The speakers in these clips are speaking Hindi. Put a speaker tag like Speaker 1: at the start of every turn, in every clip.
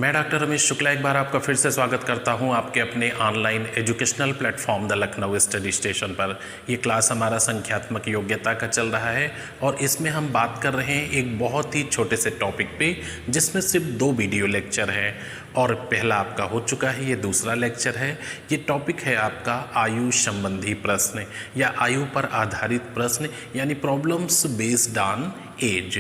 Speaker 1: मैं डॉक्टर रमेश शुक्ला एक बार आपका फिर से स्वागत करता हूं आपके अपने online educational platform the Lucknow study station पर। ये क्लास हमारा संख्यात्मक योग्यता का चल रहा है और इसमें हम बात कर रहे हैं एक बहुत ही छोटे से टॉपिक पे जिसमें सिर्फ 2 वीडियो लेक्चर हैं और पहला आपका हो चुका है, ये दूसरा लेक्चर है। ये टॉपिक है आपका आयु संबंधी प्रश्न या आयु पर आधारित प्रश्न यानी प्रॉब्लम्स बेस्ड ऑन एज।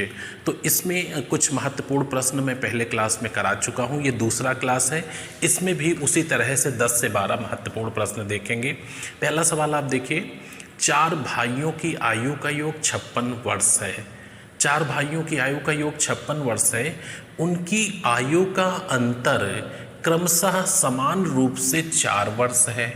Speaker 1: तो इसमें कुछ महत्वपूर्ण प्रश्न मैं पहले क्लास में करा चुका हूँ, ये दूसरा क्लास है। इसमें भी उसी तरह से 10 से 12 महत्वपूर्ण प्रश्न देखेंगे। पहला सवाल आप देखिए, 4 भाइयों की आयु का योग 56 वर्ष है। 4 भाइयों की आयु का योग 56 वर्ष है। उनकी आयु का अंतर क्रमशः समान रूप से 4 वर्ष है।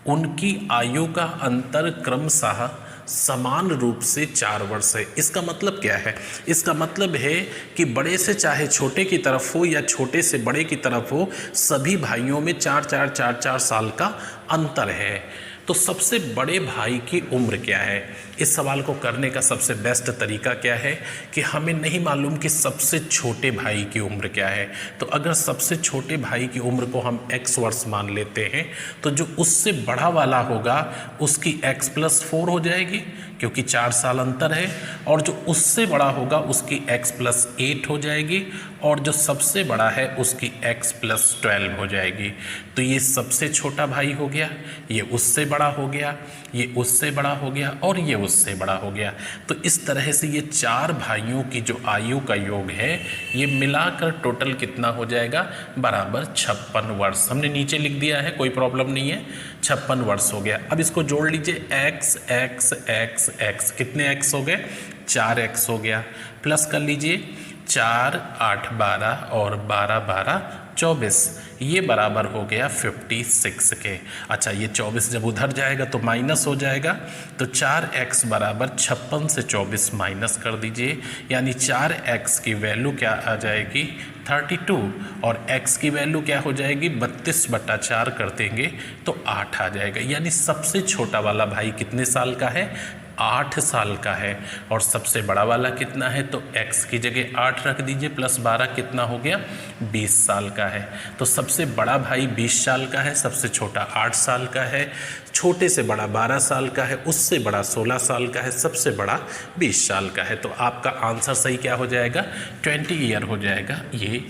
Speaker 1: उनकी आयु का अंतर क्रमशः समान रूप से 4 वर्ष है। इसका मतलब क्या है? इसका मतलब है कि बड़े से चाहे छोटे की तरफ हो या छोटे से बड़े की तरफ हो, सभी भाइयों में 4-4 साल का अंतर है। तो सबसे बड़े भाई की उम्र क्या है? इस सवाल को करने का सबसे बेस्ट तरीका क्या है कि हमें नहीं मालूम कि सबसे छोटे भाई की उम्र क्या है। तो अगर सबसे छोटे भाई की उम्र को हम x वर्ष मान लेते हैं तो जो उससे बड़ा वाला होगा उसकी x+4 हो जाएगी क्योंकि 4 साल अंतर है, और जो उससे बड़ा होगा उसकी x+8 हो जाएगी, और जो सबसे बड़ा है उसकी x+12 हो जाएगी। तो ये सबसे छोटा भाई हो गया, ये उससे बड़ा हो गया, ये उससे बड़ा हो गया और ये उससे बड़ा हो गया। तो इस तरह से ये 4 भाइयों की जो आयु का योग है ये मिलाकर टोटल कितना हो जाएगा? बराबर 56 वर्ष। हमने नीचे लिख दिया है, कोई प्रॉब्लम नहीं है, 56 वर्ष हो गया। अब इसको जोड़ लीजिए, x x x x, कितने x हो गए? 4x हो गया। प्लस कर लीजिए 4 8 12 और 12 12 24, ये बराबर हो गया 56 के। अच्छा, ये 24 जब उधर जाएगा तो माइनस हो जाएगा, तो 4x बराबर 56 से 24 माइनस कर दीजिए, यानी 4x की वैल्यू क्या आ जाएगी? 32, और x की वैल्यू क्या हो जाएगी? 32/4 कर देंगे तो 8 आ जाएगा। यानी सबसे छोटा वाला भाई कितने साल का है? 8 साल का है। और सबसे बड़ा वाला कितना है? तो x की जगह 8 रख दीजिए, प्लस 12 कितना हो गया? 20 साल का है। तो सबसे बड़ा भाई 20 साल का है, सबसे छोटा 8 साल का है, छोटे से बड़ा 12 साल का है, उससे बड़ा 16 साल का है, सबसे बड़ा 20 साल का है। तो आपका आंसर सही क्या हो जाएगा? 20 ईयर हो जाएगा। ये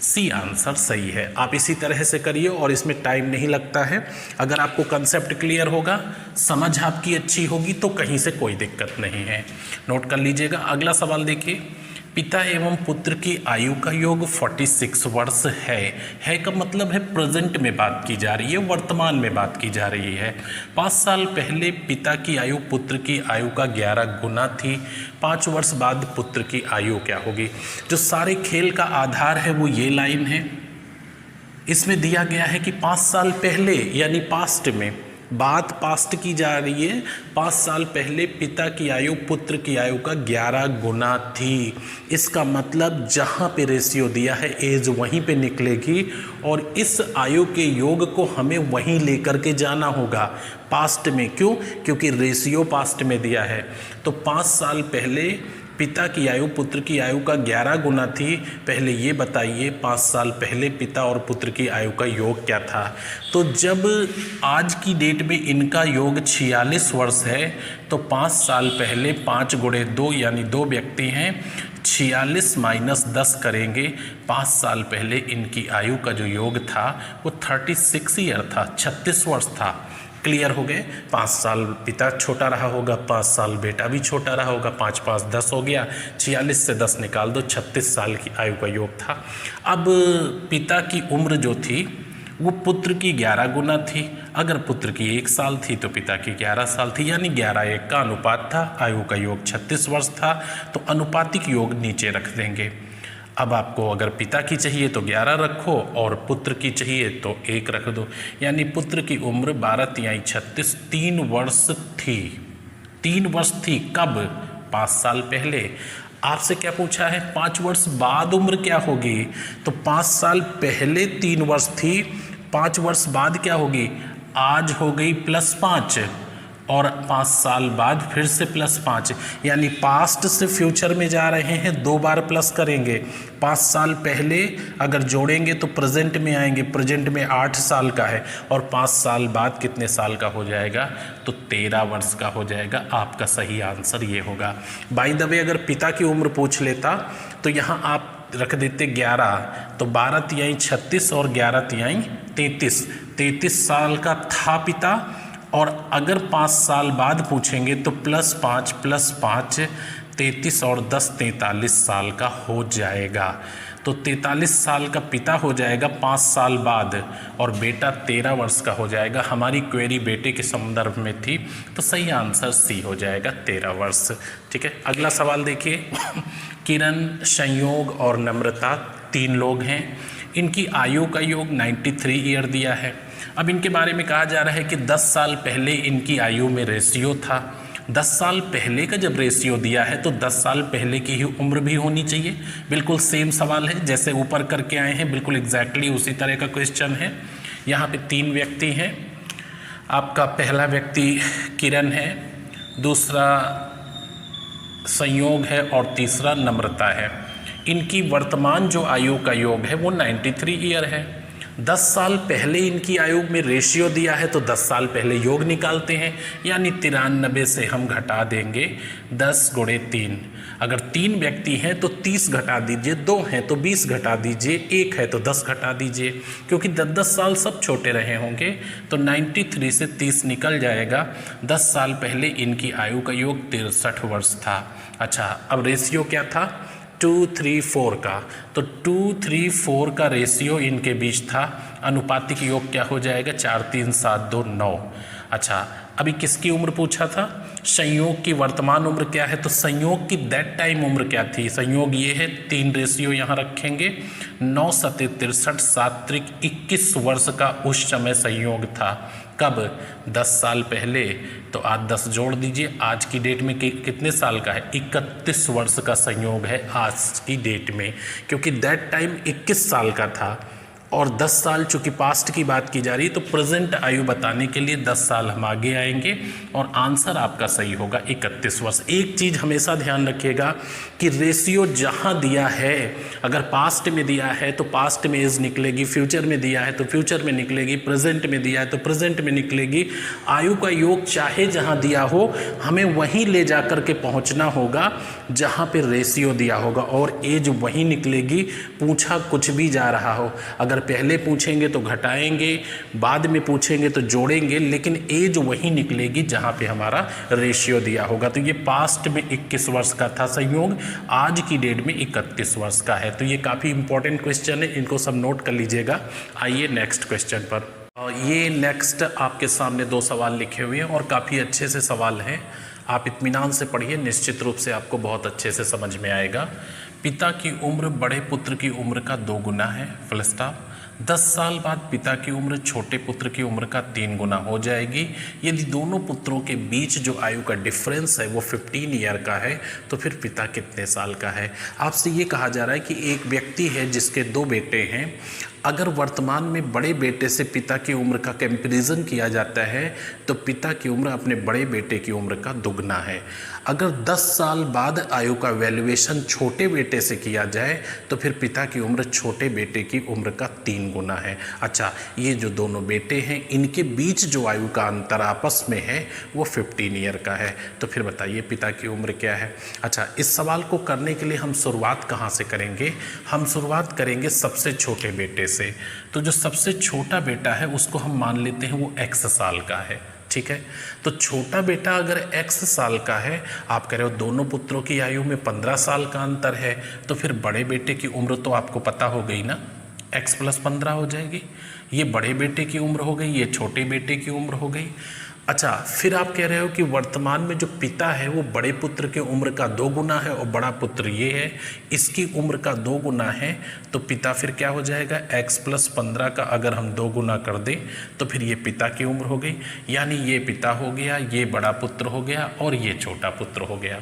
Speaker 1: सी आंसर सही है। आप इसी तरह से करिए और इसमें टाइम नहीं लगता है। अगर आपको कंसेप्ट क्लियर होगा, समझ आपकी अच्छी होगी तो कहीं से कोई दिक्कत नहीं है। नोट कर लीजिएगा। अगला सवाल देखिए, पिता एवं पुत्र की आयु का योग 46 वर्ष है का मतलब है प्रेजेंट में बात की जा रही है, वर्तमान में बात की जा रही है। 5 साल पहले पिता की आयु पुत्र की आयु का 11 गुना थी। 5 वर्ष बाद पुत्र की आयु क्या होगी? जो सारे खेल का आधार है वो ये लाइन है। इसमें दिया गया है कि 5 साल पहले यानी पास्ट में, बात पास्ट की जा रही है। 5 साल पहले पिता की आयु पुत्र की आयु का 11 गुना थी। इसका मतलब जहाँ पे रेशियो दिया है एज वहीं पे निकलेगी, और इस आयु के योग को हमें वहीं लेकर के जाना होगा पास्ट में। क्यों? क्योंकि रेशियो पास्ट में दिया है। तो 5 साल पहले पिता की आयु पुत्र की आयु का 11 गुना थी। पहले ये बताइए 5 साल पहले पिता और पुत्र की आयु का योग क्या था? तो जब आज की डेट में इनका योग 46 वर्ष है तो 5 साल पहले 5 गुणे 2 यानी 2 व्यक्ति हैं, 46 माइनस 10 करेंगे। 5 साल पहले इनकी आयु का जो योग था वो 36 ईयर था, 36 वर्ष था। क्लियर हो गए? 5 साल पिता छोटा रहा होगा, 5 साल बेटा भी छोटा रहा होगा, 5 5 10 हो गया, 46 से 10 निकाल दो, 36 साल की आयु का योग था। अब पिता की उम्र जो थी वो पुत्र की 11 गुना थी। अगर पुत्र की 1 साल थी तो पिता की 11 साल थी, यानी 11:1 का अनुपात था। आयु का योग 36 वर्ष था, तो अनुपातिक योग नीचे रख देंगे। अब आपको अगर पिता की चाहिए तो 11 रखो और पुत्र की चाहिए तो 1 रख दो, यानी पुत्र की उम्र 12×3 = 36, 3 वर्ष थी। 3 वर्ष थी कब? 5 साल पहले। आपसे क्या पूछा है? 5 वर्ष बाद उम्र क्या होगी? तो 5 साल पहले 3 वर्ष थी, 5 वर्ष बाद क्या होगी? आज हो गई +5, और 5 साल बाद फिर से +5, यानी पास्ट से फ्यूचर में जा रहे हैं, 2 बार प्लस करेंगे। 5 साल पहले अगर जोड़ेंगे तो प्रेजेंट में आएंगे, प्रेजेंट में 8 साल का है, और 5 साल बाद कितने साल का हो जाएगा, तो 13 वर्ष का हो जाएगा। आपका सही आंसर ये होगा। बाय द वे अगर पिता की उम्र पूछ लेता तो यहाँ आप रख देते 11, तो 12 तिहाई 36 और 11 तिहाई 33, 33 साल का था पिता। और अगर 5 साल बाद पूछेंगे तो +5 +5 33 और 10 43 साल का हो जाएगा। तो 43 साल का पिता हो जाएगा 5 साल बाद, और बेटा 13 वर्ष का हो जाएगा। हमारी क्वेरी बेटे के संदर्भ में थी, तो सही आंसर सी हो जाएगा 13 वर्ष। ठीक है, अगला सवाल देखिए। किरण, संयोग और नम्रता 3 लोग हैं। इनकी आयु का योग 93 ईयर दिया है। अब इनके बारे में कहा जा रहा है कि 10 साल पहले इनकी आयु में रेशियो था। 10 साल पहले का जब रेशियो दिया है तो 10 साल पहले की ही उम्र भी होनी चाहिए। बिल्कुल सेम सवाल है जैसे ऊपर करके आए हैं, बिल्कुल एग्जैक्टली उसी तरह का क्वेश्चन है। यहाँ पे 3 व्यक्ति हैं। आपका पहला व्यक्ति किरण है, दूसरा संयोग है और तीसरा नम्रता है। इनकी वर्तमान जो आयु का योग है वो 93 ईयर है। 10 साल पहले इनकी आयु में रेशियो दिया है तो 10 साल पहले योग निकालते हैं, यानी 93 से हम घटा देंगे 10 × 3। अगर 3 व्यक्ति हैं तो 30 घटा दीजिए, 2 हैं तो 20 घटा दीजिए, 1 है तो 10 घटा दीजिए, क्योंकि 10-10 साल सब छोटे रहे होंगे। तो 93 से 30 निकल जाएगा। 10 साल पहले इनकी आयु का योग 63 वर्ष था। अच्छा, अब रेशियो क्या था, 2:3:4 का। तो 2:3:4 का रेशियो इनके बीच था। अनुपातिक योग क्या हो जाएगा, 4 3 7 2 9। अच्छा, अभी किसकी उम्र पूछा था, संयोग की वर्तमान उम्र क्या है, तो संयोग की दैट टाइम उम्र क्या थी। संयोग ये है, 3 रेशियो यहाँ रखेंगे, 9 7 63 7 21 वर्ष का उस समय संयोग था। कब, 10 साल पहले। तो आज 10 जोड़ दीजिए, आज की डेट में कितने साल का है, 31 वर्ष का संयोग है आज की डेट में, क्योंकि दैट टाइम 21 साल का था। और 10 साल चूँकि पास्ट की बात की जा रही है तो प्रेजेंट आयु बताने के लिए 10 साल हम आगे आएंगे और आंसर आपका सही होगा 31 वर्ष। एक चीज़ हमेशा ध्यान रखिएगा कि रेशियो जहाँ दिया है, अगर पास्ट में दिया है तो पास्ट में एज निकलेगी, फ्यूचर में दिया है तो फ्यूचर में निकलेगी, प्रेजेंट में दिया है तो प्रेजेंट में निकलेगी। आयु का योग चाहे जहाँ दिया हो, हमें वहीं ले जा कर के पहुँचना होगा जहाँ पे रेशियो दिया होगा, और एज वहीं निकलेगी, पूछा कुछ भी जा रहा हो। अगर पहले पूछेंगे तो घटाएंगे, बाद में पूछेंगे तो जोड़ेंगे, लेकिन एज वही निकलेगी जहां पे हमारा रेशियो दिया होगा। तो ये पास्ट में 21 वर्ष का था संयोग, आज की डेट में 31 वर्ष का है। तो ये काफ़ी इंपॉर्टेंट क्वेश्चन है, इनको सब नोट कर लीजिएगा। आइए नेक्स्ट क्वेश्चन पर। ये नेक्स्ट आपके सामने 2 सवाल लिखे हुए हैं और काफ़ी अच्छे से सवाल हैं। आप इत्मीनान से पढ़िए, निश्चित रूप से आपको बहुत अच्छे से समझ में आएगा। पिता की उम्र बड़े पुत्र की उम्र का 2 गुना है, फुल स्टॉप। 10 साल बाद पिता की उम्र छोटे पुत्र की उम्र का 3 गुना हो जाएगी। यदि दोनों पुत्रों के बीच जो आयु का डिफरेंस है वो 15 ईयर का है, तो फिर पिता कितने साल का है। आपसे ये कहा जा रहा है कि एक व्यक्ति है जिसके 2 बेटे हैं। अगर वर्तमान में बड़े बेटे से पिता की उम्र का कंपैरिजन किया जाता है तो पिता की उम्र अपने बड़े बेटे की उम्र का दुगना है। अगर 10 साल बाद आयु का वैल्यूएशन छोटे बेटे से किया जाए तो फिर पिता की उम्र छोटे बेटे की उम्र का 3 गुना है। अच्छा, ये जो दोनों बेटे हैं इनके बीच जो आयु का अंतर आपस में है वो 15 ईयर का है। तो फिर बताइए पिता की उम्र क्या है। अच्छा, इस सवाल को करने के लिए हम शुरुआत कहाँ से करेंगे, हम शुरुआत करेंगे सबसे छोटे बेटे से। तो जो सबसे छोटा बेटा है उसको हम मान लेते हैं वो x साल का है, ठीक है। तो छोटा बेटा अगर x साल का है, आप कह रहे हो दोनों पुत्रों की आयु में 15 साल का अंतर है, तो फिर बड़े बेटे की उम्र तो आपको पता हो गई ना, x + 15 हो जाएगी। ये बड़े बेटे की उम्र हो गई, ये छोटे बेटे की उम्र हो गई। अच्छा, फिर आप कह रहे हो कि वर्तमान में जो पिता है वो बड़े पुत्र के उम्र का 2 गुना है और बड़ा पुत्र ये है, इसकी उम्र का 2 गुना है। तो पिता फिर क्या हो जाएगा, x + 15 का अगर हम 2 गुना कर दें तो फिर ये पिता की उम्र हो गई, यानी ये पिता हो गया, ये बड़ा पुत्र हो गया और ये छोटा पुत्र हो गया।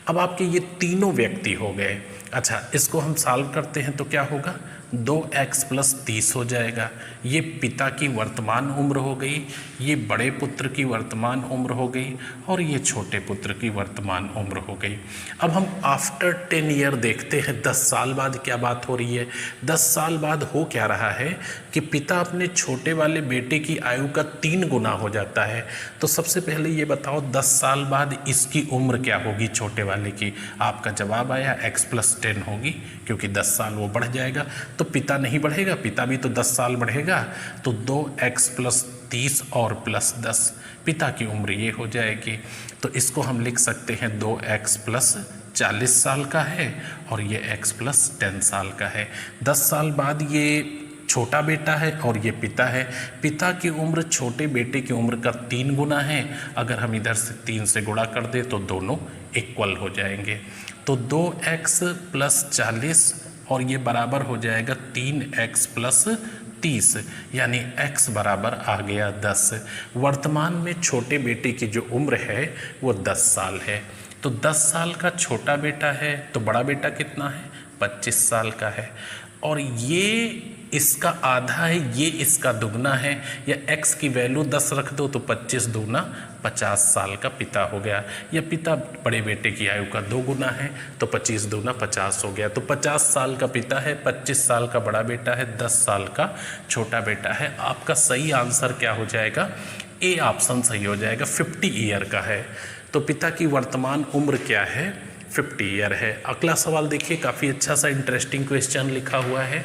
Speaker 1: अब आपके ये तीनों व्यक्ति हो गए। अच्छा, इसको हम सॉल्व करते हैं तो क्या होगा, 2x प्लस 30 हो जाएगा। ये पिता की वर्तमान उम्र हो गई, ये बड़े पुत्र की वर्तमान उम्र हो गई और ये छोटे पुत्र की वर्तमान उम्र हो गई। अब हम आफ्टर 10 ईयर देखते हैं 10 साल बाद क्या बात हो रही है। 10 साल बाद हो क्या रहा है कि पिता अपने छोटे वाले बेटे की आयु का 3 गुना हो जाता है। तो सबसे पहले ये बताओ 10 साल बाद इसकी उम्र क्या होगी छोटे वाले की। आपका जवाब आया x प्लस 10 होगी, क्योंकि 10 साल वो बढ़ जाएगा। तो पिता नहीं बढ़ेगा, पिता भी तो 10 साल बढ़ेगा। तो 2x प्लस 30 और प्लस 10 पिता की उम्र ये हो जाएगी। तो इसको हम लिख सकते हैं 2x प्लस 40 साल का है और ये x प्लस 10 साल का है। 10 साल बाद ये छोटा बेटा है और ये पिता है। पिता की उम्र छोटे बेटे की उम्र का 3 गुना है। अगर हम इधर से 3 से गुणा कर दें तो दोनों इक्वल हो जाएंगे। तो 2x प्लस 40 और ये बराबर हो जाएगा 3x प्लस 30, यानी x बराबर आ गया 10। वर्तमान में छोटे बेटे की जो उम्र है वो 10 साल है। तो 10 साल का छोटा बेटा है तो बड़ा बेटा कितना है, 25 साल का है। और ये इसका आधा है, ये इसका दुगना है। या x की वैल्यू 10 रख दो तो 25 दूना 50 साल का पिता हो गया। या पिता बड़े बेटे की आयु का 2 गुना है तो 25 दूना 50 हो गया। तो 50 साल का पिता है, 25 साल का बड़ा बेटा है, 10 साल का छोटा बेटा है। आपका सही आंसर क्या हो जाएगा, ए ऑप्शन सही हो जाएगा, 50 ईयर का है। तो पिता की वर्तमान उम्र क्या है, 50 ईयर है। अगला सवाल देखिए, काफ़ी अच्छा सा इंटरेस्टिंग क्वेश्चन लिखा हुआ है।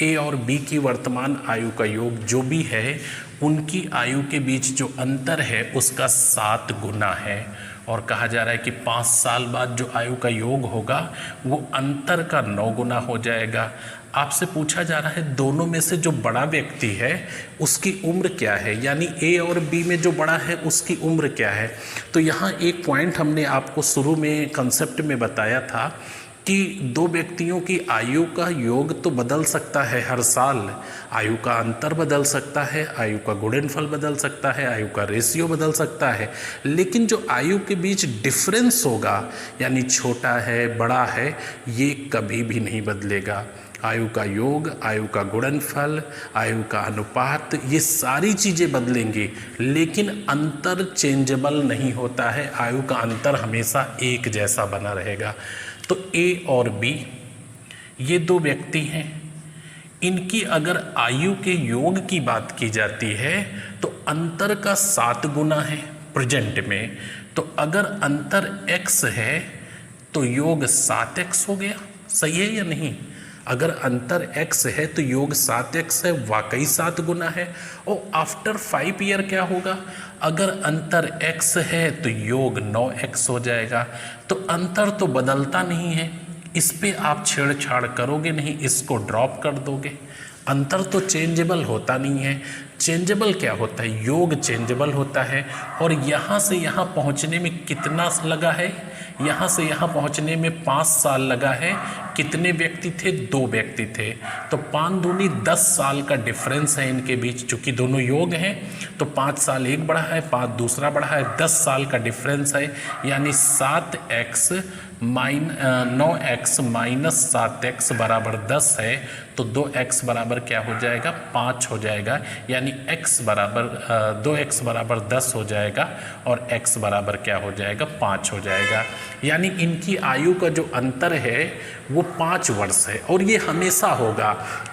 Speaker 1: ए और बी की वर्तमान आयु का योग जो भी है उनकी आयु के बीच जो अंतर है उसका 7 गुना है। और कहा जा रहा है कि 5 साल बाद जो आयु का योग होगा वो अंतर का 9 गुना हो जाएगा। आपसे पूछा जा रहा है दोनों में से जो बड़ा व्यक्ति है उसकी उम्र क्या है, यानी ए और बी में जो बड़ा है उसकी उम्र क्या है। तो यहाँ एक पॉइंट हमने आपको शुरू में कंसेप्ट में बताया था कि 2 व्यक्तियों की आयु का योग तो बदल सकता है हर साल, आयु का अंतर बदल सकता है, आयु का गुणनफल बदल सकता है, आयु का रेशियो बदल सकता है, लेकिन जो आयु के बीच डिफरेंस होगा यानी छोटा है बड़ा है ये कभी भी नहीं बदलेगा। आयु का योग, आयु का गुणनफल, आयु का अनुपात, ये सारी चीज़ें बदलेंगी लेकिन अंतर चेंजेबल नहीं होता है। आयु का अंतर हमेशा एक जैसा बना रहेगा। तो ए और बी ये 2 व्यक्ति हैं, इनकी अगर आयु के योग की बात की जाती है तो अंतर का 7 गुना है प्रेजेंट में। तो अगर अंतर x है तो योग 7x हो गया, सही है या नहीं। अगर अंतर x है तो योग 7x है, वाकई 7 गुना है। और आफ्टर 5 ईयर क्या होगा, अगर अंतर x है तो योग 9x हो जाएगा। तो अंतर तो बदलता नहीं है, इस पे आप छेड़छाड़ करोगे नहीं, इसको ड्रॉप कर दोगे। अंतर तो चेंजेबल होता नहीं है, चेंजेबल क्या होता है, योग चेंजेबल होता है। और यहाँ से यहाँ पहुँचने में कितना लगा है, यहाँ से यहाँ पहुँचने में 5 साल लगा है। कितने व्यक्ति थे, 2 व्यक्ति थे। तो 5 दूनी 10 साल का डिफरेंस है इनके बीच, चूँकि दोनों योग हैं तो 5 साल एक बढ़ा है, 5 दूसरा बढ़ा है, 10 साल का डिफरेंस है। यानी 9x माइनस 7x बराबर 10 है। तो 2x बराबर क्या हो जाएगा, 5 हो जाएगा। यानी x 2x बराबर 10 हो जाएगा और x बराबर क्या हो जाएगा, 5 हो जाएगा। यानी इनकी आयु का जो अंतर है वो 5 वर्ष है और ये हमेशा होगा।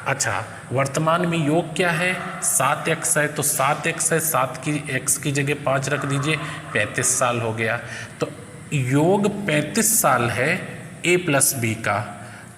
Speaker 1: अच्छा, वर्तमान में योग क्या है, 7x है तो 7x है, 7 की x की जगह 5 रख दीजिए, 35 साल हो गया। तो योग 35 साल है a प्लस बी का,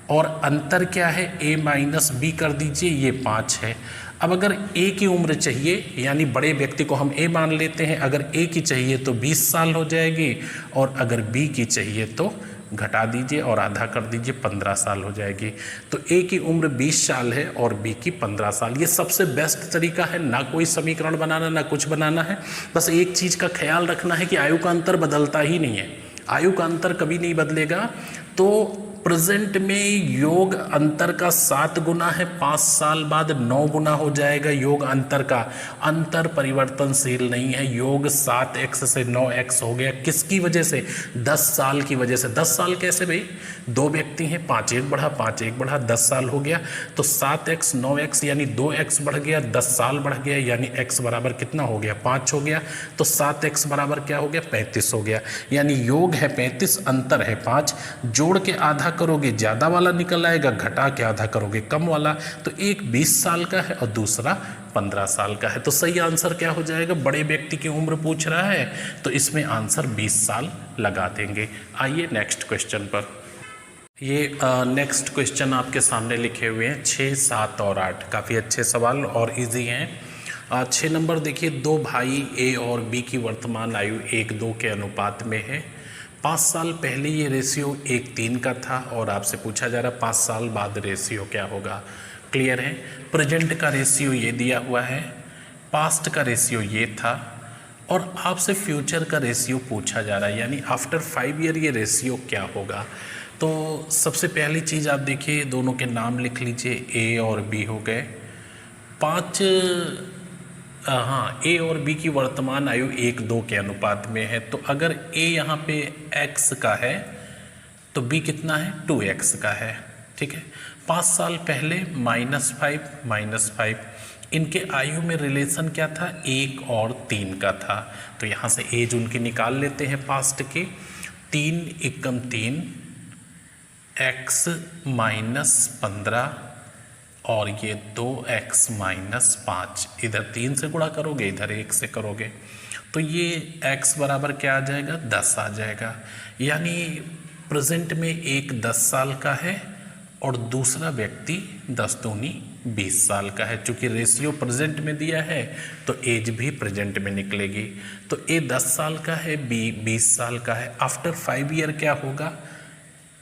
Speaker 1: और अंतर क्या है, a माइनस बी कर दीजिए, ये 5 है। अब अगर a की उम्र चाहिए, यानी बड़े व्यक्ति को हम a मान लेते हैं, अगर a की चाहिए तो 20 साल हो जाएगी, और अगर b की चाहिए तो घटा दीजिए और आधा कर दीजिए, 15 साल हो जाएगी। तो a की उम्र 20 साल है और b की 15 साल। ये सबसे बेस्ट तरीका है, ना कोई समीकरण बनाना ना कुछ बनाना है, बस एक चीज़ का ख्याल रखना है कि आयु का अंतर बदलता ही नहीं है, आयु का अंतर कभी नहीं बदलेगा। तो प्रेजेंट में योग अंतर का 7 गुना है, 5 साल बाद 9 गुना हो जाएगा योग अंतर का। अंतर परिवर्तनशील नहीं है। योग 7x से 9x हो गया। किसकी वजह से? 10 साल की वजह से। 10 साल कैसे भाई? दो व्यक्ति हैं, 5 1 बढ़ा 5 1 बढ़ा 10 साल हो गया। तो 7x 9x यानी 2x बढ़ गया, 10 साल बढ़ गया, यानी x बराबर कितना हो गया? 5 हो गया। तो 7x बराबर क्या हो गया? 35 हो गया। यानी योग है 35, अंतर है 5। जोड़ के आधा करोगे ज़्यादा वाला निकल आएगा, घटा के आधा करोगे कम वाला। तो एक 20 साल का है और दूसरा 15 साल का है। तो सही आंसर क्या हो जाएगा? बड़े व्यक्ति की उम्र पूछ रहा है तो इसमें आंसर 20 साल लगा देंगे। आइए नेक्स्ट क्वेश्चन पर। ये नेक्स्ट क्वेश्चन आपके सामने लिखे हुए हैं 6, 7 और 8। काफ़ी अच्छे सवाल और इजी हैं। 6 नंबर देखिए, 2 भाई ए और बी की वर्तमान आयु 1:2 के अनुपात में है। 5 साल पहले ये रेशियो 1:3 का था और आपसे पूछा जा रहा है 5 साल बाद रेशियो क्या होगा। क्लियर है? प्रेजेंट का रेशियो ये दिया हुआ है, पास्ट का रेशियो ये था और आपसे फ्यूचर का रेशियो पूछा जा रहा है, यानी आफ्टर 5 ईयर ये रेशियो क्या होगा। तो सबसे पहली चीज़ आप देखिए, दोनों के नाम लिख लीजिए, ए और बी हो गए। 5 हाँ, ए और बी की वर्तमान आयु 1:2 के अनुपात में है। तो अगर ए यहाँ पे x का है तो बी कितना है? 2x का है। ठीक है। 5 साल पहले -5 इनके आयु में रिलेशन क्या था? 1 और 3 का था। तो यहाँ से एज उनकी निकाल लेते हैं पास्ट के। 3 एकम 3 x -15 और ये 2x -5। इधर 3 से गुणा करोगे, इधर 1 से करोगे तो ये x बराबर क्या आ जाएगा? 10 आ जाएगा। यानी प्रेजेंट में एक 10 साल का है और दूसरा व्यक्ति 10 दूनी 20 साल का है। चूँकि रेशियो प्रेजेंट में दिया है तो एज भी प्रेजेंट में निकलेगी। तो ए 10 साल का है, बी 20 साल का है। आफ्टर 5 ईयर क्या होगा?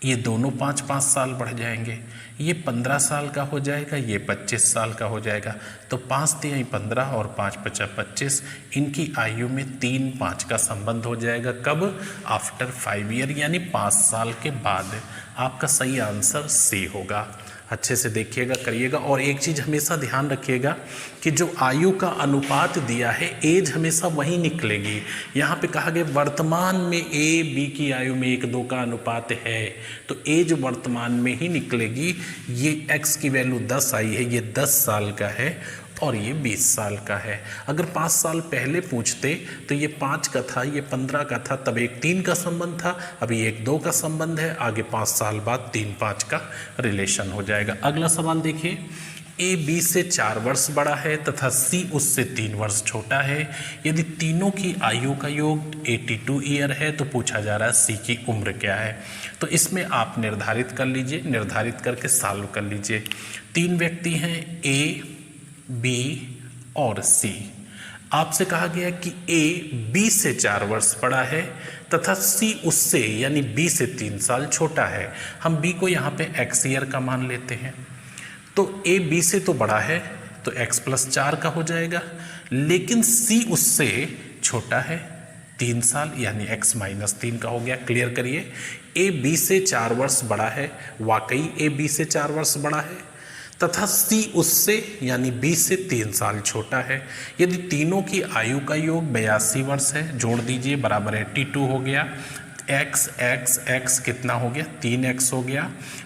Speaker 1: ये दोनों 5-5 साल बढ़ जाएंगे। ये 15 साल का हो जाएगा, ये 25 साल का हो जाएगा। तो 5 3 15 और 5 5 25। इनकी आयु में 3-5 का संबंध हो जाएगा। कब? आफ्टर 5 ईयर, यानी 5 साल के बाद। आपका सही आंसर सी होगा। अच्छे से देखिएगा, करिएगा। और एक चीज़ हमेशा ध्यान रखिएगा कि जो आयु का अनुपात दिया है, एज हमेशा वही निकलेगी। यहाँ पे कहा गया वर्तमान में ए बी की आयु में 1:2 का अनुपात है, तो एज वर्तमान में ही निकलेगी। ये x की वैल्यू 10 आई है, ये 10 साल का है और ये 20 साल का है। अगर 5 साल पहले पूछते तो ये 5 का था, ये 15 का था, तब 1-3 का संबंध था, अभी 1-2 का संबंध है। आगे 5 साल बाद 3-5 का रिलेशन हो जाएगा। अगला सवाल देखिए, ए बी से 4 वर्ष बड़ा है तथा सी उससे 3 वर्ष छोटा है। यदि तीनों की आयु का योग 82 ईयर है तो पूछा जा रहा है सी की उम्र क्या है। तो इसमें आप निर्धारित कर लीजिए, निर्धारित करके सॉल्व कर लीजिए। 3 व्यक्ति हैं, ए बी और सी। आपसे कहा गया कि ए बी से 4 वर्ष बड़ा है तथा सी उससे यानी बी से 3 साल छोटा है। हम बी को यहाँ पे x ईयर का मान लेते हैं। तो ए बी से तो बड़ा है तो x + 4 का हो जाएगा, लेकिन सी उससे छोटा है 3 साल, यानी x - 3 का हो गया। क्लियर करिए, ए बी से 4 वर्ष बड़ा है, वाकई ए बी से 4 वर्ष बड़ा है, तथा सी उससे यानी 20 से 3 साल छोटा है। यदि तीनों की आयु का योग 82 वर्ष है, जोड़ दीजिए, बराबर 82 हो गया। x कितना हो गया? 3x हो गया।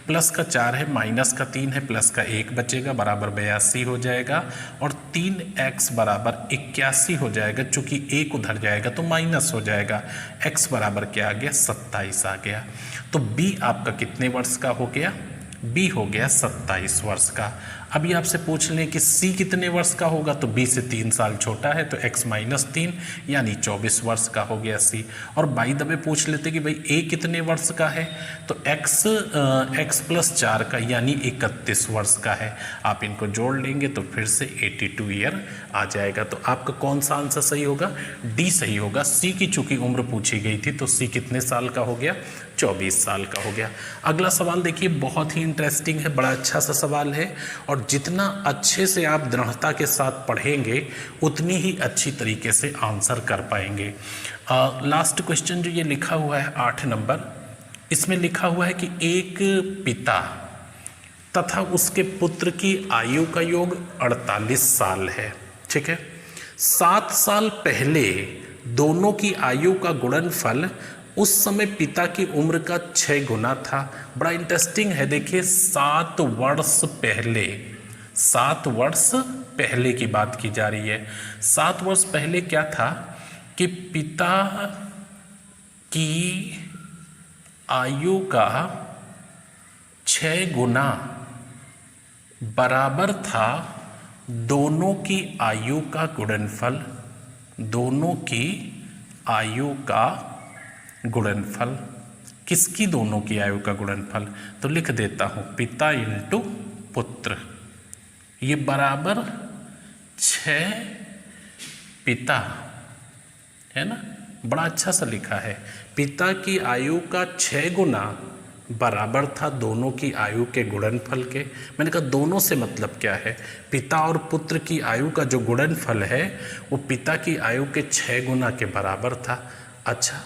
Speaker 1: प्लस का 4 है, माइनस का 3 है, प्लस का 1 बचेगा, बराबर 82 हो जाएगा। और 3x बराबर 81 हो जाएगा। चूँकि 1 उधर जाएगा तो माइनस हो जाएगा। x बराबर क्या आ गया? 27 आ गया। तो b आपका कितने वर्ष का हो गया? बी हो गया 27 वर्ष का। अभी आपसे पूछ लें कि सी कितने वर्ष का होगा, तो बी से 3 साल छोटा है तो x - 3 यानी 24 वर्ष का हो गया सी। और बाई द वे पूछ लेते कि भाई ए कितने वर्ष का है, तो x + 4 का यानी 31 वर्ष का है। आप इनको जोड़ लेंगे तो फिर से 82 ईयर आ जाएगा। तो आपका कौन सा आंसर सही होगा? डी सही होगा। सी की चूंकि उम्र पूछी गई थी तो सी कितने साल का हो गया? 24 साल का हो गया। अगला सवाल देखिए, बहुत ही इंटरेस्टिंग है, बड़ा अच्छा सा सवाल है और जितना अच्छे से आप दृढ़ता के साथ पढ़ेंगे उतनी ही अच्छी तरीके से आंसर कर पाएंगे। लास्ट क्वेश्चन जो ये लिखा हुआ है 8 नंबर, इसमें लिखा हुआ है कि एक पिता तथा उसके पुत्र की आयु का योग 48 साल है। ठीक है, 7 साल पहले दोनों की आयु का गुणनफल उस समय पिता की उम्र का 6 गुना था। बड़ा इंटरेस्टिंग है, देखिए 7 वर्ष पहले की बात की जा रही है। 7 वर्ष पहले क्या था कि पिता की आयु का 6 गुना बराबर था दोनों की आयु का गुणनफल, दोनों की आयु का गुणनफल। किसकी? दोनों की आयु का गुणनफल। तो लिख देता हूं पिता इंटू पुत्र, ये बराबर 6 पिता, है ना, बड़ा अच्छा सा लिखा है। पिता की आयु का 6 गुना बराबर था दोनों की आयु के गुणनफल के। मैंने कहा दोनों से मतलब क्या है? पिता और पुत्र की आयु का जो गुणनफल है वो पिता की आयु के 6 गुना के बराबर था। अच्छा,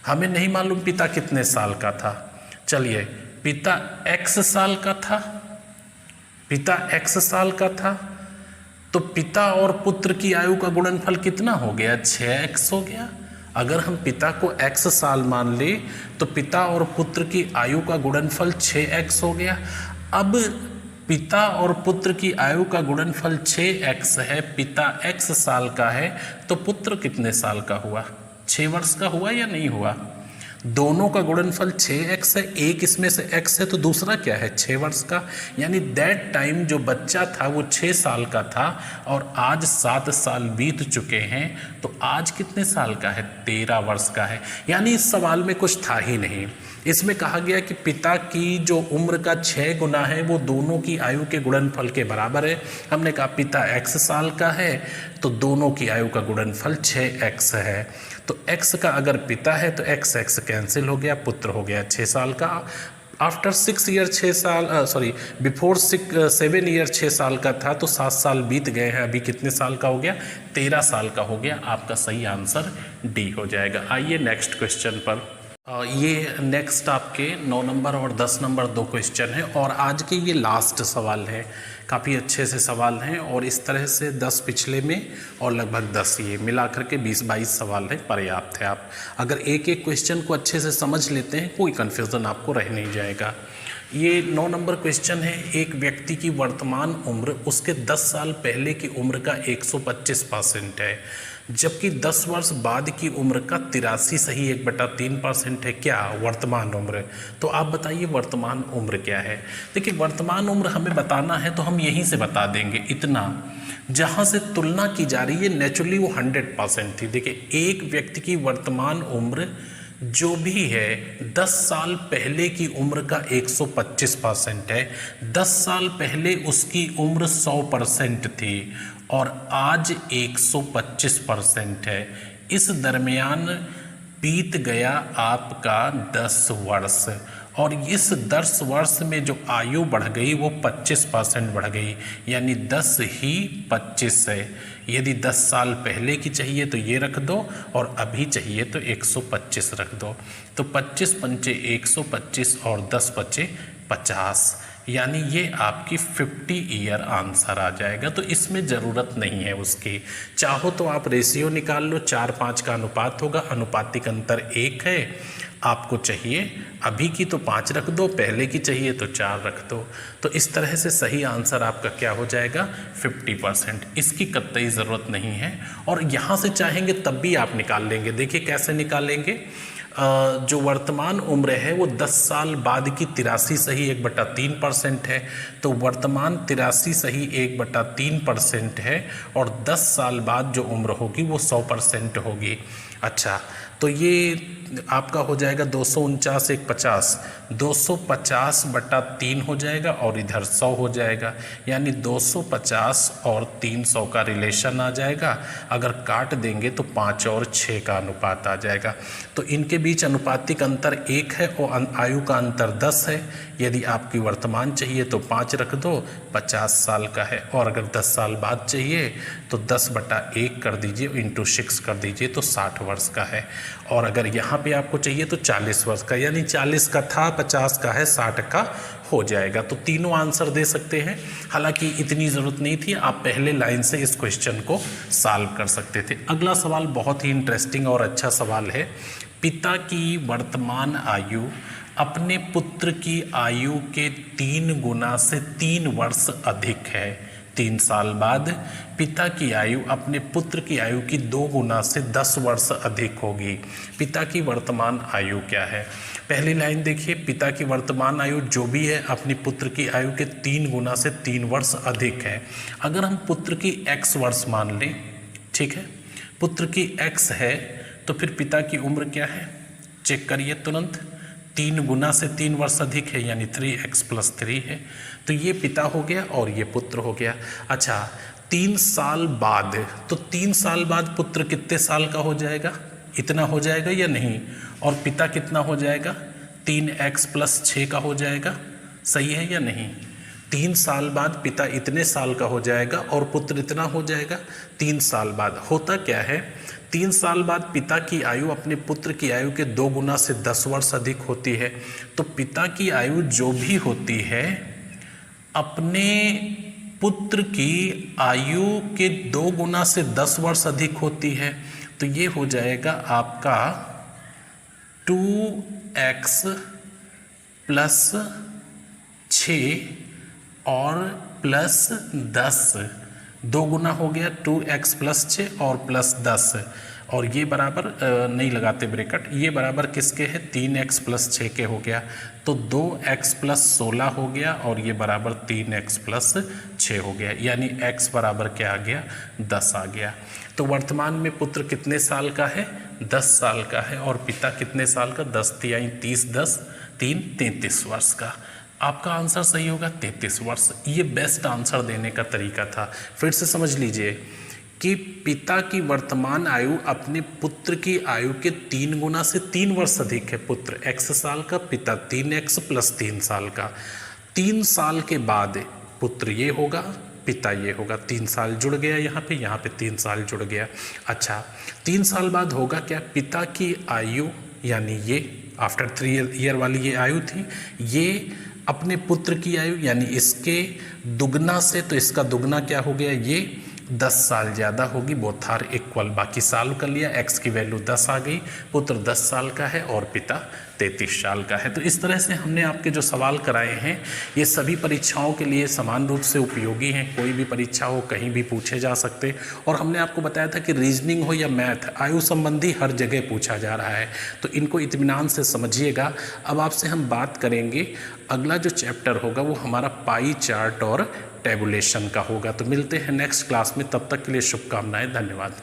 Speaker 1: हमें नहीं मालूम पिता कितने साल का था। चलिए, पिता x साल का था, पिता x साल का था, तो पिता और पुत्र की आयु का गुणनफल कितना हो गया? 6x हो गया। अगर हम पिता को x साल मान ले तो पिता और पुत्र की आयु का गुणनफल 6x हो गया। अब पिता और पुत्र की आयु का गुणनफल 6x है, पिता x साल का है, तो पुत्र कितने साल का हुआ? 6 वर्ष का हुआ या नहीं हुआ? दोनों का गुणनफल 6x है, एक इसमें से x है तो दूसरा क्या है? 6 वर्ष का। यानी दैट टाइम जो बच्चा था वो 6 साल का था और आज 7 साल बीत चुके हैं, तो आज कितने साल का है? 13 वर्ष का है। यानी इस सवाल में कुछ था ही नहीं। इसमें कहा गया कि पिता की जो उम्र का 6 गुना है वो दोनों की आयु के गुणनफल के बराबर है। हमने कहा पिता x साल का है तो दोनों की आयु का गुणनफल 6x है। तो x का अगर पिता है तो x कैंसिल हो गया, पुत्र हो गया 6 साल का। आफ्टर 6 ईयर 6 साल बिफोर 7 ईयर 6 साल का था, तो 7 साल बीत गए हैं, अभी कितने साल का हो गया? 13 साल का हो गया। आपका सही आंसर डी हो जाएगा। आइए नेक्स्ट क्वेश्चन पर। ये नेक्स्ट आपके 9 नंबर और 10 नंबर 2 क्वेश्चन हैं और आज के ये लास्ट सवाल है। काफ़ी अच्छे से सवाल हैं और इस तरह से 10 पिछले में और लगभग 10 ये मिलाकर के 20-22 सवाल है, पर्याप्त है। आप अगर एक एक क्वेश्चन को अच्छे से समझ लेते हैं कोई कन्फ्यूज़न आपको रह नहीं जाएगा। ये 9 नंबर क्वेश्चन है। एक व्यक्ति की वर्तमान उम्र उसके 10 साल पहले की उम्र का 125% है, जबकि 10 वर्ष बाद की उम्र का 83 सही 1/3% है। क्या? वर्तमान उम्र। तो आप बताइए वर्तमान उम्र क्या है? देखिए, वर्तमान उम्र हमें बताना है तो हम यहीं से बता देंगे। इतना जहाँ से तुलना की जा रही है नेचुरली वो 100% थी। देखिए, एक व्यक्ति की वर्तमान उम्र जो भी है 10 साल पहले की उम्र का 125% है। 10 साल पहले उसकी उम्र 100% थी और आज 125% है। इस दरमियान बीत गया आपका 10 वर्ष और इस 10 वर्ष में जो आयु बढ़ गई वो 25% बढ़ गई, यानी 10 ही 25 है। यदि 10 साल पहले की चाहिए तो ये रख दो और अभी चाहिए तो 125 रख दो। तो 25 पंचे 125 और 10 बचे 50, यानी ये आपकी 50 ईयर आंसर आ जाएगा। तो इसमें ज़रूरत नहीं है उसकी। चाहो तो आप रेशियो निकाल लो, 4-5 का अनुपात होगा, अनुपातिक अंतर 1 है। आपको चाहिए अभी की तो 5 रख दो, पहले की चाहिए तो 4 रख दो। तो इस तरह से सही आंसर आपका क्या हो जाएगा? 50%। इसकी कतई ज़रूरत नहीं है और यहाँ से चाहेंगे तब भी आप निकाल लेंगे। देखिए कैसे निकालेंगे। जो वर्तमान उम्र है वो 10 साल बाद की 83 सही 1/3% है, तो वर्तमान 83 सही 1/3% है और 10 साल बाद जो उम्र होगी वो 100% होगी। अच्छा, तो ये आपका हो जाएगा 249 1 50, 250/3 हो जाएगा और इधर 100 हो जाएगा, यानी 250 और 300 का रिलेशन आ जाएगा। अगर काट देंगे तो 5 और 6 का अनुपात आ जाएगा। तो इनके बीच अनुपातिक अंतर 1 है और आयु का अंतर 10 है। यदि आपकी वर्तमान चाहिए तो 5 रख दो, 50 साल का है, और अगर 10 साल बाद चाहिए तो 10/1 कर दीजिए, इंटू 6 कर दीजिए तो 60 वर्ष का है। और अगर यहाँ यहाँ पे आपको चाहिए तो 40 वर्ष का, यानी 40 का था, 50 का है, 60 का हो जाएगा। तो तीनों आंसर दे सकते हैं। हालांकि इतनी ज़रूरत नहीं थी, आप पहले लाइन से इस क्वेश्चन को सॉल्व कर सकते थे। अगला सवाल बहुत ही इंटरेस्टिंग और अच्छा सवाल है। पिता की वर्तमान आयु अपने पुत्र की आयु के 3 गुना से 3 वर्ष अधिक है। 3 साल बाद पिता की आयु अपने पुत्र की आयु की 2 गुना से 10 वर्ष अधिक होगी। पिता की वर्तमान आयु क्या है? पहली लाइन देखिए, पिता की वर्तमान आयु जो भी है अपने पुत्र की आयु के 3 गुना से 3 वर्ष अधिक है। अगर हम पुत्र की x वर्ष मान लें, ठीक है, पुत्र की x है तो फिर पिता की उम्र क्या है? चेक करिए तुरंत। 3 गुना से 3 वर्ष अधिक है यानी 3x + 3 है। तो ये पिता हो गया और ये पुत्र हो गया। अच्छा, 3 साल बाद, तो 3 साल बाद पुत्र कितने साल का हो जाएगा? इतना हो जाएगा या नहीं? और पिता कितना हो जाएगा? 3x + 6 का हो जाएगा। सही है या नहीं? 3 साल बाद पिता इतने साल का हो जाएगा और पुत्र इतना हो जाएगा 3 साल बाद। होता क्या है, 3 साल बाद पिता की आयु अपने पुत्र की आयु के 2 गुना से 10 वर्ष अधिक होती है। तो पिता की आयु जो भी होती है अपने पुत्र की आयु के 2 गुना से 10 वर्ष अधिक होती है। तो ये हो जाएगा आपका 2x + 6 और +10, 2 गुना हो गया 2x + 6 और +10, और ये बराबर नहीं लगाते ब्रैकेट, ये बराबर किसके है? 3x + 6 के हो गया। तो 2x + 16 हो गया और ये बराबर 3x + 6 हो गया, यानी x बराबर क्या आ गया? 10 आ गया। तो वर्तमान में पुत्र कितने साल का है? 10 साल का है। और पिता कितने साल का? 10 × 30, 10 3 33 वर्ष का। आपका आंसर सही होगा 33 वर्ष। ये बेस्ट आंसर देने का तरीका था। फिर से समझ लीजिए कि पिता की वर्तमान आयु अपने पुत्र की आयु के 3 गुना से 3 वर्ष अधिक है। पुत्र x साल का, पिता 3x + 3 साल का। 3 साल के बाद पुत्र ये होगा, पिता ये होगा। 3 साल जुड़ गया यहाँ पे 3 साल जुड़ गया। अच्छा, 3 साल बाद होगा क्या? पिता की आयु यानी ये आफ्टर 3 ईयर वाली ये आयु थी, ये अपने पुत्र की आयु यानी इसके दुगना से, तो इसका दुगना क्या हो गया? ये 10 साल ज़्यादा होगी। बोथ आर इक्वल, बाकी साल कर लिया, x की वैल्यू 10 आ गई। पुत्र 10 साल का है और पिता 33 साल का है। तो इस तरह से हमने आपके जो सवाल कराए हैं ये सभी परीक्षाओं के लिए समान रूप से उपयोगी हैं। कोई भी परीक्षा हो, कहीं भी पूछे जा सकते। और हमने आपको बताया था कि रीजनिंग हो या मैथ, आयु संबंधी हर जगह पूछा जा रहा है। तो इनको इत्मीनान से समझिएगा। अब आपसे हम बात करेंगे, अगला जो चैप्टर होगा वो हमारा पाई चार्ट और टेबुलेशन का होगा। तो मिलते हैं नेक्स्ट क्लास में, तब तक के लिए शुभकामनाएं, धन्यवाद।